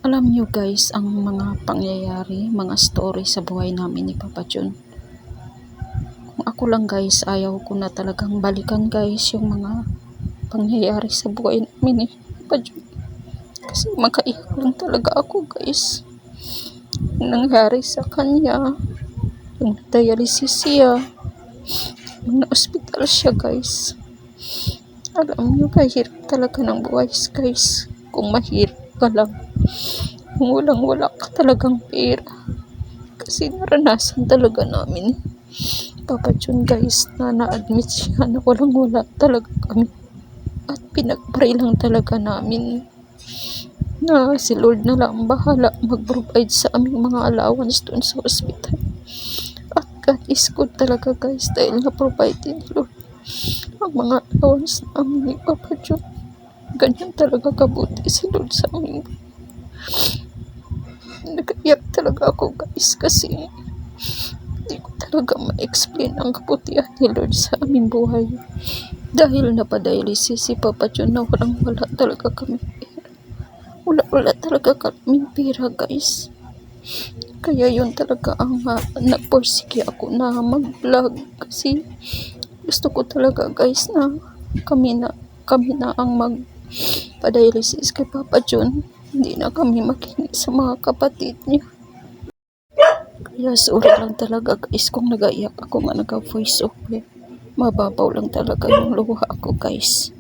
Alam nyo guys, ang mga pangyayari, mga story sa buhay namin ni Papa John. Kung ako lang guys, ayaw ko na talagang balikan guys yung mga pangyayari sa buhay namin ni Papa John. Kasi makaiyak lang talaga ako guys. Yung nangyari sa kanya, yung dialysis siya, yung na-hospital siya guys. Alam nyo, kahirap talaga ng buhay guys. Kung mahirap ka lang, kung walang-wala ka talagang pera. Kasi naranasan talaga namin Papa John guys, na na-admit siya na walang-wala talaga kami. At pinag-pray lang talaga namin na si Lord na lang bahala mag-provide sa aming mga allowance doon sa hospital. At God is good talaga guys, dahil na-provide din Lord ang mga allowance namin ni Papa John. Ganyan talaga kabuti si Lord sa amin. Nagaiyak talaga ako guys kasi hindi ko talaga ma-explain ang kabutihan ni Lord sa aming buhay. Dahil napadialysis si Papa John na walang-wala talaga kami pera. Wala talaga kami pera guys. Kaya yun talaga ang nagporsige ako na mag-vlog kasi gusto ko talaga guys na kami na ang magpadialysis kay Papa John. Hindi na kami makinig sa mga kapatid niya. Kaya sorry lang talaga guys kung nagaiyak ako nga nag-voice over. Mababaw lang talaga yung luha ako guys.